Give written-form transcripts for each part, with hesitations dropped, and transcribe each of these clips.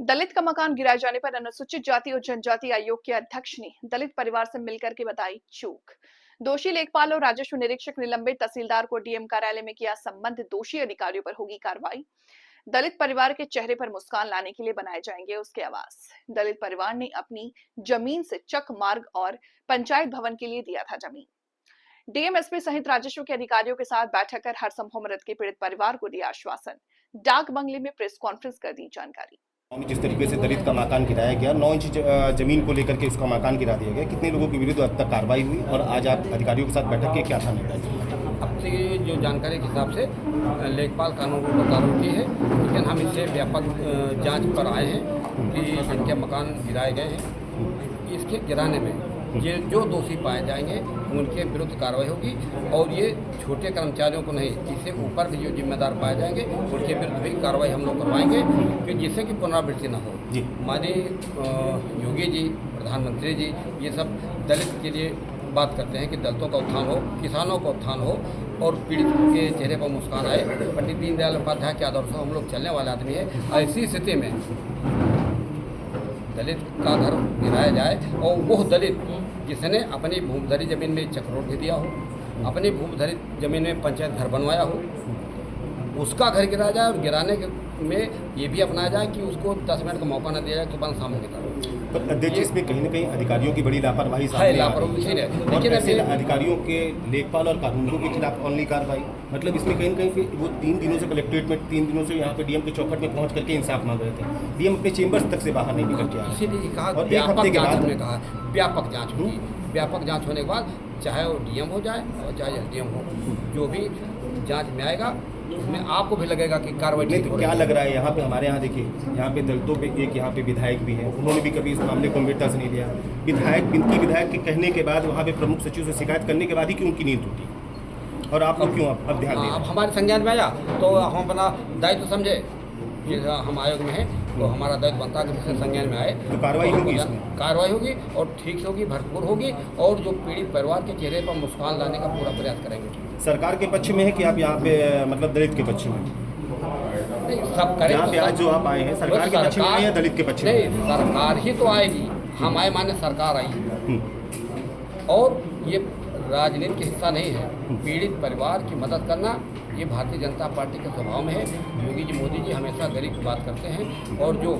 दलित का मकान गिराए जाने पर अनुसूचित जाति और जनजाति आयोग के अध्यक्ष ने दलित परिवार से मिलकर के बताई चूक। दोषी लेखपाल और राजस्व निरीक्षक निलंबित, तहसीलदार को डीएम कार्यालय में किया संबंधित दोषी अधिकारियों पर होगी कार्रवाई। दलित परिवार के चेहरे पर मुस्कान लाने के लिए बनाए जाएंगे उसके आवास। दलित परिवार ने अपनी जमीन से चक मार्ग और पंचायत भवन के लिए दिया था जमीन। डीएम, एसपी सहित राजस्व के अधिकारियों के साथ बैठक कर हर संभव मदद के पीड़ित परिवार को दिया आश्वासन। डाक बंगले में प्रेस कॉन्फ्रेंस कर दी जानकारी। जिस तरीके से दलित का मकान गिराया गया, 9 इंच जमीन को लेकर के उसका मकान गिरा दिया गया, कितने लोगों के विरुद्ध अब तक कार्रवाई हुई और आज आप अधिकारियों के साथ बैठक के क्या था निर्णय? अब से जो जानकारी के हिसाब से लेखपाल कानून को बता की है, लेकिन हम इससे व्यापक जांच पर आए हैं कि जिनके मकान गिराए गए हैं, इसके गिराने में ये जो दोषी पाए जाएंगे उनके विरुद्ध कार्रवाई होगी। और ये छोटे कर्मचारियों को नहीं, इससे ऊपर भी जो जिम्मेदार पाए जाएंगे उनके विरुद्ध भी कार्रवाई हम लोग करवाएंगे कि जिससे कि पुनरावृत्ति न हो। माननीय योगी जी, प्रधानमंत्री जी ये सब दलित के लिए बात करते हैं कि दलितों का उत्थान हो, किसानों का उत्थान हो और पीड़ित के चेहरे पर मुस्कान आए। पंडित दीनदयाल उपाध्याय के आदर्शों हम लोग चलने वाले आदमी है। ऐसी स्थिति में दलित का घर गिराया जाए और वो दलित जिसने अपनी भूमिधरी जमीन में चक्रोट भी दिया हो, अपनी भूमिधरी जमीन में पंचायत घर बनवाया हो, उसका घर गिराया जाए। और गिराने में ये भी अपनाया जाए कि उसको 10 मिनट का मौका न दिया जाए, तुरंत सामने निकालो। पर अध्यक्ष, इसमें कहीं न कहीं अधिकारियों की बड़ी लापरवाही है। लापरवाही है, लेकिन ऐसे अधिकारियों के, लेखपाल और कानूनों के खिलाफ ऑनली कार्रवाई, मतलब इसमें कहीं न कहीं वो 3 दिनों से कलेक्ट्रेट में, 3 दिनों से यहाँ पे डीएम के चौखट में पहुँच करके इंसाफ मांग रहे थे। डीएम अपने चेंबर्स तक से बाहर नहीं निकल के आए। इसीलिए कहा और एक हफ्ते के बाद हमने कहा व्यापक जाँच होगी। व्यापक जाँच होने के बाद चाहे वो डीएम हो जाए और चाहे एसडीएम हो, जो भी जाँच में आएगा उसमें आपको भी लगेगा कि कार्रवाई ठीक हो रही है। क्या लग रहा है यहाँ पे? हमारे यहाँ देखिए, यहाँ पे दलितों पे एक यहाँ पे विधायक भी है, उन्होंने भी कभी इस मामले को गंभीरता से नहीं लिया। विधायक के कहने के बाद, वहाँ पे प्रमुख सचिव से शिकायत करने के बाद ही क्यों उनकी नींद टूटी? और आप लोग क्यों अब ध्यान दें? अब हमारे संज्ञान में आया तो हम अपना दायित्व समझे कि हम आयोग में हैं तो हमारा दायित्व बनता है कि जिससे संज्ञान में आए तो कार्रवाई होगी। कार्रवाई होगी और ठीक से होगी, भरपूर होगी और जो पीड़ित परिवार के चेहरे पर मुस्कान लाने का पूरा प्रयास करेंगे। सरकार के पक्ष में है कि आप यहाँ पे मतलब दलित के पक्ष में? नहीं, सब करें। यहाँ पे आज जो आप आए हैं सरकार के पक्ष में या दलित के पक्ष में? नहीं, सरकार ही तो आएगी। हम आए माने सरकार आई। और ये राजनीति का हिस्सा नहीं है। पीड़ित परिवार की मदद करना ये भारतीय जनता पार्टी के स्वभाव में है। योगी जी, मोदी जी हमेशा गरीब की बात करते हैं और जो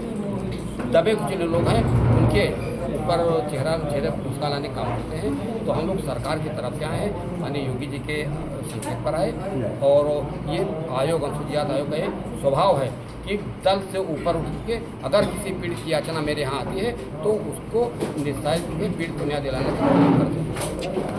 दबे कुचले लोग हैं उनके ऊपर चेहरे पर मुस्कान लाने का काम करते हैं। तो हम लोग सरकार की तरफ से आए हैं, माननीय योगी जी के संकेत पर आए। और ये आयोग, अनुसूचित जाति आयोग का ये स्वभाव है कि दल से ऊपर उठ के अगर किसी पीड़ित की याचना मेरे यहाँ आती है तो उसको निस्तारित पीड़ित को न्याय दिलाने का काम करते हैं।